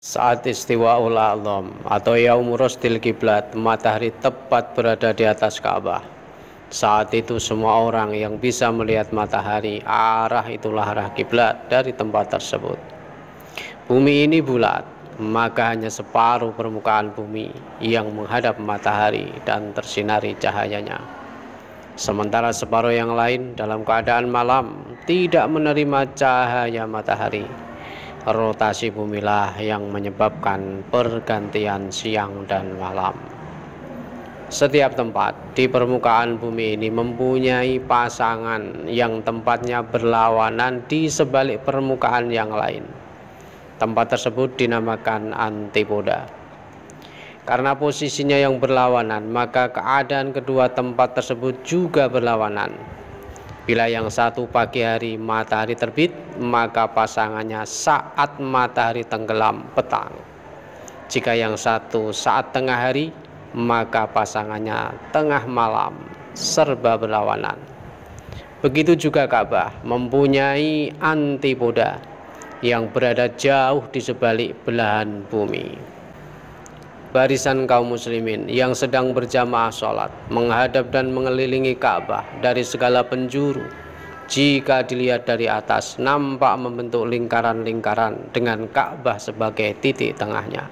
Saat istiwaul a'zam atau yaum rustil kiblat, matahari tepat berada di atas Ka'bah. Saat itu semua orang yang bisa melihat matahari, arah itulah arah kiblat dari tempat tersebut. Bumi ini bulat, maka hanya separuh permukaan bumi yang menghadap matahari dan tersinari cahayanya. Sementara separuh yang lain dalam keadaan malam, tidak menerima cahaya matahari. Rotasi bumilah yang menyebabkan pergantian siang dan malam. Setiap tempat di permukaan bumi ini mempunyai pasangan yang tempatnya berlawanan di sebalik permukaan yang lain. Tempat tersebut dinamakan antipoda. Karena posisinya yang berlawanan, maka keadaan kedua tempat tersebut juga berlawanan. Bila yang satu pagi hari matahari terbit, maka pasangannya saat matahari tenggelam petang. Jika yang satu saat tengah hari, maka pasangannya tengah malam, serba berlawanan. Begitu juga Ka'bah mempunyai antipoda yang berada jauh di sebalik belahan bumi. Barisan kaum muslimin yang sedang berjamaah sholat menghadap dan mengelilingi Ka'bah dari segala penjuru, jika dilihat dari atas nampak membentuk lingkaran-lingkaran dengan Ka'bah sebagai titik tengahnya.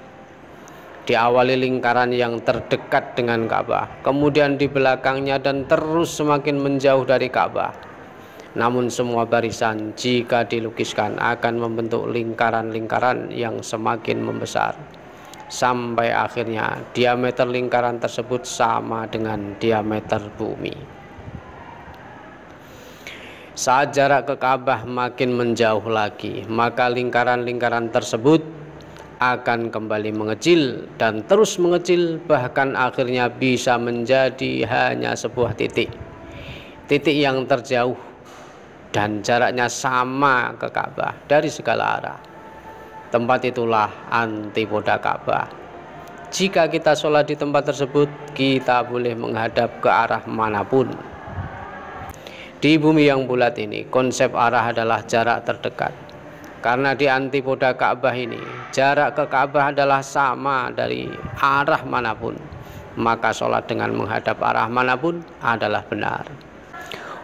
Diawali lingkaran yang terdekat dengan Ka'bah, kemudian di belakangnya dan terus semakin menjauh dari Ka'bah. Namun semua barisan jika dilukiskan akan membentuk lingkaran-lingkaran yang semakin membesar, sampai akhirnya diameter lingkaran tersebut sama dengan diameter bumi. Saat jarak ke Ka'bah makin menjauh lagi, maka lingkaran-lingkaran tersebut akan kembali mengecil dan terus mengecil, bahkan akhirnya bisa menjadi hanya sebuah titik yang terjauh dan jaraknya sama ke Ka'bah dari segala arah. Tempat itulah antipoda Ka'bah. Jika kita sholat di tempat tersebut, kita boleh menghadap ke arah manapun. Di bumi yang bulat ini, konsep arah adalah jarak terdekat. Karena di antipoda Ka'bah ini, jarak ke Ka'bah adalah sama dari arah manapun, maka sholat dengan menghadap arah manapun adalah benar.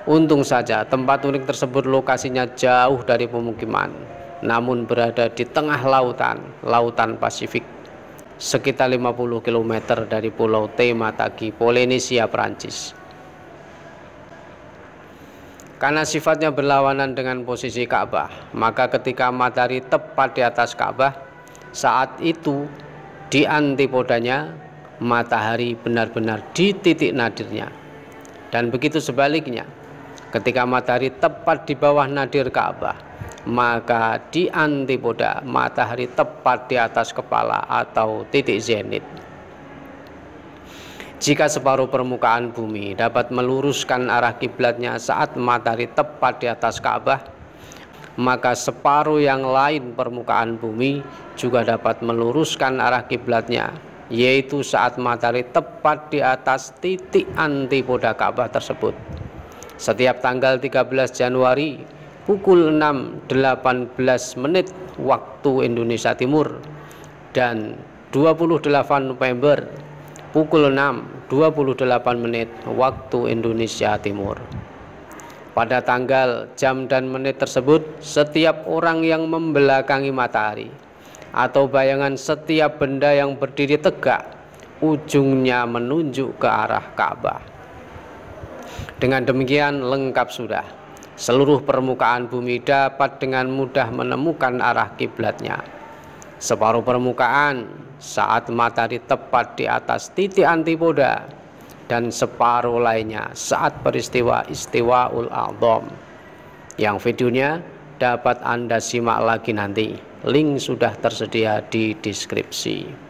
Untung saja tempat unik tersebut lokasinya jauh dari pemukiman, namun berada di tengah lautan Pasifik, sekitar 50 km dari Pulau Taimataki, Polinesia, Prancis. Karena sifatnya berlawanan dengan posisi Ka'bah, maka ketika matahari tepat di atas Ka'bah, saat itu di antipodanya matahari benar-benar di titik nadirnya. Dan begitu sebaliknya, ketika matahari tepat di bawah nadir Ka'bah, maka di antipoda matahari tepat di atas kepala atau titik zenit. Jika separuh permukaan bumi dapat meluruskan arah kiblatnya saat matahari tepat di atas Ka'bah, maka separuh yang lain permukaan bumi juga dapat meluruskan arah kiblatnya, yaitu saat matahari tepat di atas titik antipoda Ka'bah tersebut. Setiap tanggal 13 Januari pukul 6.18 menit waktu Indonesia Timur dan 28 November pukul 6.28 menit waktu Indonesia Timur. Pada tanggal, jam dan menit tersebut, setiap orang yang membelakangi matahari atau bayangan setiap benda yang berdiri tegak, ujungnya menunjuk ke arah Ka'bah. Dengan demikian lengkap sudah. Seluruh permukaan bumi dapat dengan mudah menemukan arah kiblatnya. Separuh permukaan saat matahari tepat di atas titik antipoda, dan separuh lainnya saat peristiwa istiwaul a'zam. Yang videonya dapat Anda simak lagi nanti. Link sudah tersedia di deskripsi.